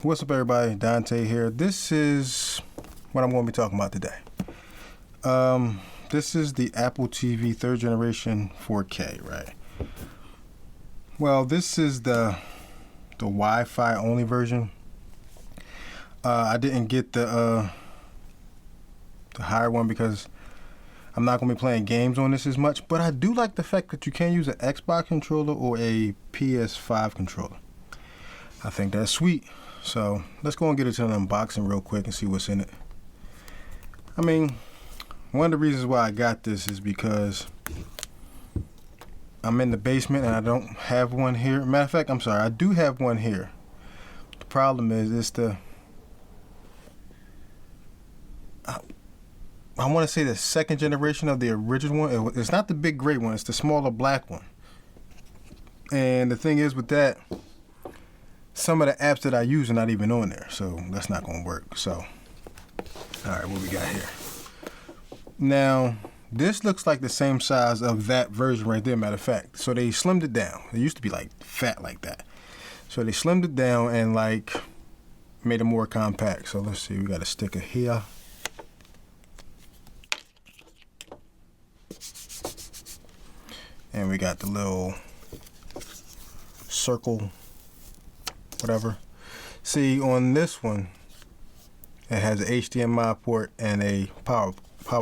What's up, everybody? Dante here. This is what I'm going to be talking about today. This is the Apple TV 3rd generation 4K, right? Well, this is the Wi-Fi only version. I didn't get the higher one because I'm not going to be playing games on this as much, but I do like the fact that you can use an Xbox controller or a PS5 controller. I think that's sweet. So let's go and get into an unboxing real quick and see what's in it. I mean, one of the reasons why I got this is because I'm in the basement and I don't have one here. Matter of fact, I'm sorry, I do have one here. The problem is I want to say the 2nd generation of the original one. It's not the big gray one, it's the smaller black one. And the thing is with that, some of the apps that I use are not even on there, so that's not going to work. So, all right, what we got here? Now, this looks like the same size of that version right there, matter of fact. So they slimmed it down. It used to be like fat like that. So they slimmed it down and like made it more compact. So let's see, we got a sticker here. And we got the little circle, whatever. See, on this one, it has an HDMI port and a power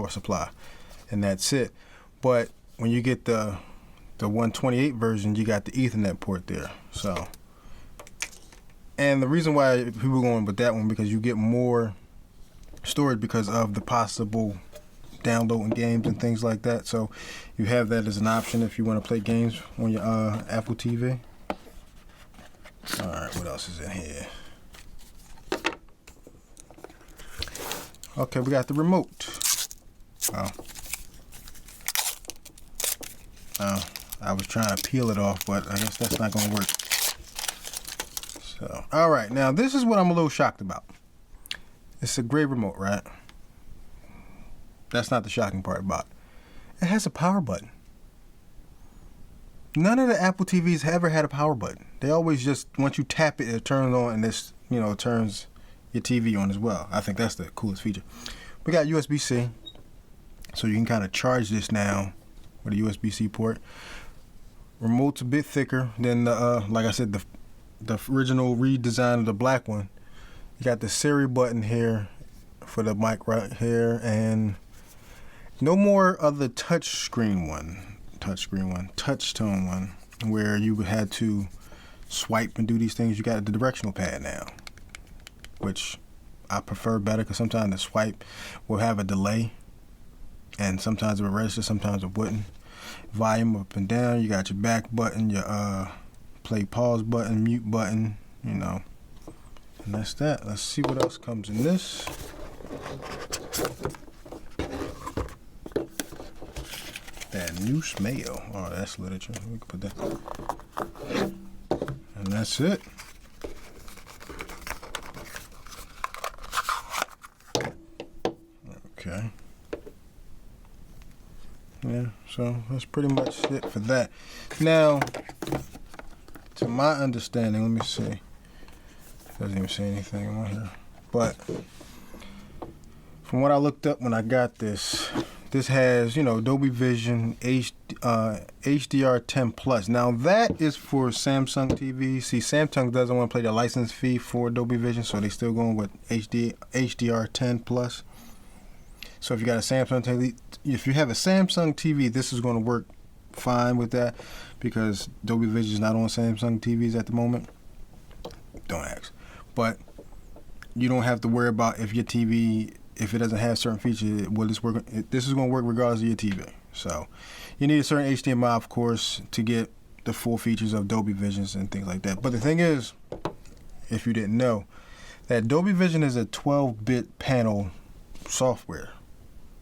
supply, and that's it. But when you get the 128 version, you got the Ethernet port there. So, and the reason why people are going with that one because you get more storage because of the possible downloading games and things like that. So you have that as an option if you want to play games on your Apple TV. Alright, what else is in here? Okay, we got the remote. I was trying to peel it off, but I guess that's not going to work. So, alright, now this is what I'm a little shocked about. It's a gray remote, right? That's not the shocking part about it. It has a power button. None of the Apple TVs have ever had a power button. They always just, once you tap it, it turns on and this, it turns your TV on as well. I think that's the coolest feature. We got USB-C, so you can kind of charge this now with a USB-C port. Remote's a bit thicker than the, like I said, the original redesign of the black one. You got the Siri button here for the mic right here, and no more of the touch tone one, where you had to swipe and do these things. You got the directional pad now, which I prefer better because sometimes the swipe will have a delay, and sometimes it will register, sometimes it wouldn't. Volume up and down. You got your back button, your play pause button, mute button, and that's that. Let's see what else comes in this. That new smell. Oh, that's literature. We can put that. And that's it. Okay. Yeah, so that's pretty much it for that. Now, to my understanding, let me see. Doesn't even say anything on here. But from what I looked up when I got this, this has, Dolby Vision HDR10 Plus. Now that is for Samsung TV. See, Samsung doesn't want to pay the license fee for Dolby Vision, so they still going with HDR10 Plus. So if you got a Samsung TV, if you have a Samsung TV, this is going to work fine with that because Dolby Vision is not on Samsung TVs at the moment. Don't ask. But you don't have to worry about if your TV, if it doesn't have certain features, will this work? This is going to work regardless of your TV. So you need a certain HDMI, of course, to get the full features of Dolby Visions and things like that. But the thing is, if you didn't know, that Dolby Vision is a 12-bit panel software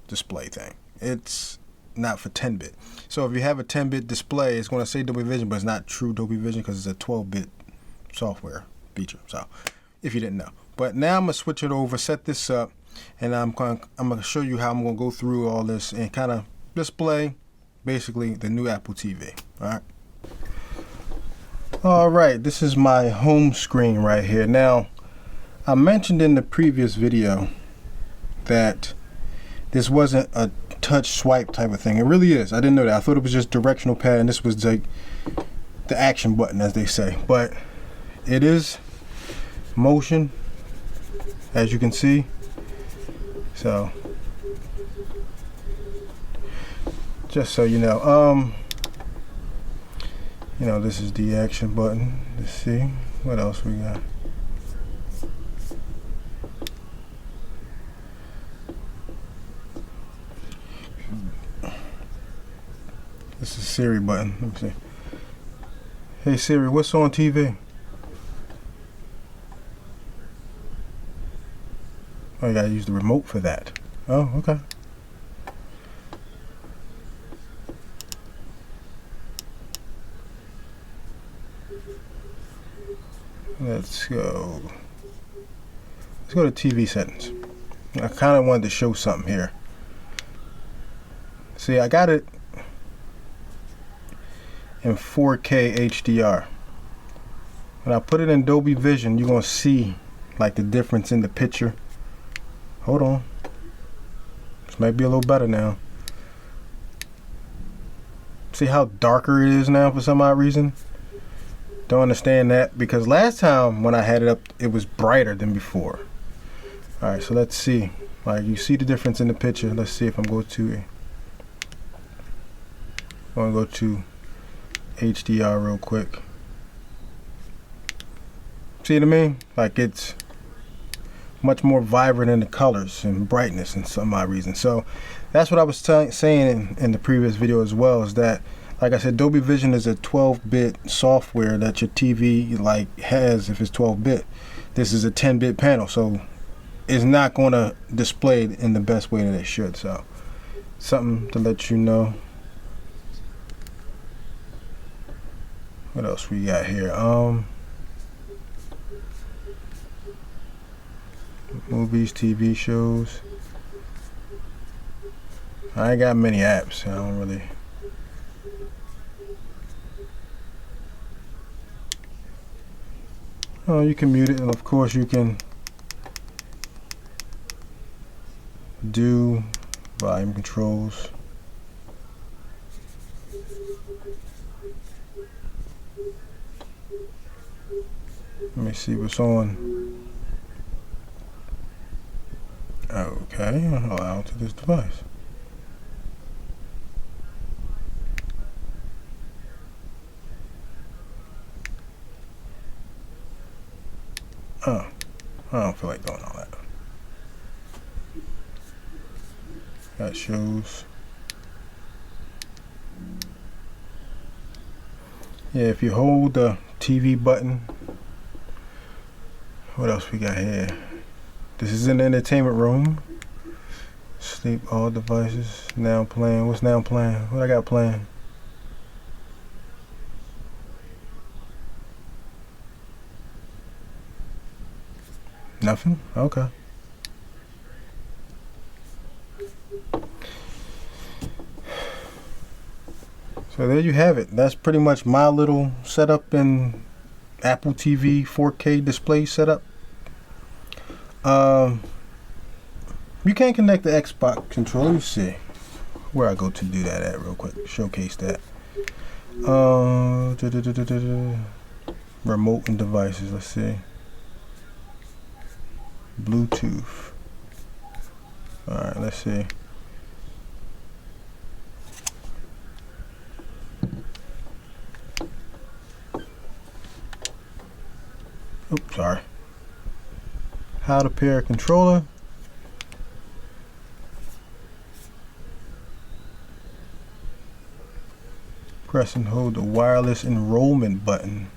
display thing. It's not for 10-bit. So if you have a 10-bit display, it's going to say Dolby Vision, but it's not true Dolby Vision because it's a 12-bit software feature. So if you didn't know. But now I'm going to switch it over, set this up, and I'm going to show you how I'm going to go through all this and kind of display basically the new Apple TV. All right, this is my home screen right here. Now, I mentioned in the previous video that this wasn't a touch swipe type of thing. It really is. I didn't know that. I thought it was just directional pad and this was like the action button, as they say. But it is motion, as you can see. So just so you know, this is the action button. Let's see what else we got. This is Siri button. Let me see. Hey Siri, what's on TV? Oh, you gotta use the remote for that. Oh, okay. Let's go. Let's go to TV settings. I kind of wanted to show something here. See, I got it in 4K HDR. When I put it in Dolby Vision, you're gonna see like the difference in the picture. Hold on. This might be a little better now. See how darker it is now for some odd reason? Don't understand that, because last time when I had it up, it was brighter than before. Alright, so let's see. Like, you see the difference in the picture. Let's see if I'm going to HDR real quick. See what I mean? Like, it's much more vibrant in the colors and brightness and some odd reason. So that's what I was saying in the previous video as well, is that, like I said, Dolby Vision is a 12-bit software that your TV like has if it's 12-bit. This is a 10-bit panel, so it's not going to display it in the best way that it should. So something to let you know. What else we got here? Movies, TV shows. I ain't got many apps. I don't really. Oh, you can mute it, and of course you can do volume controls. Let me see what's on. Okay, allow to this device. Oh, I don't feel like doing all that. Got shows. Yeah, if you hold the TV button. What else we got here? This is an entertainment room. Sleep all devices. Now playing. What's now playing? What I got playing? Nothing? Okay. So there you have it. That's pretty much my little setup in Apple TV 4K display setup. You can connect the Xbox controller. Let me see where I go to do that at real quick. Showcase that. Remote and devices. Let's see. Bluetooth. Alright, let's see. Oops, sorry. How to pair a controller. Press and hold the wireless enrollment button.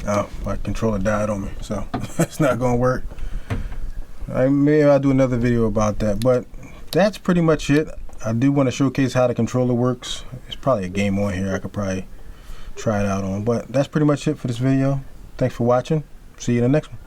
Oh, my controller died on me, so it's not gonna work. Maybe I'll do another video about that, but that's pretty much it. I do want to showcase how the controller works. There's probably a game on here I could probably try it out on. But that's pretty much it for this video. Thanks for watching. See you in the next one.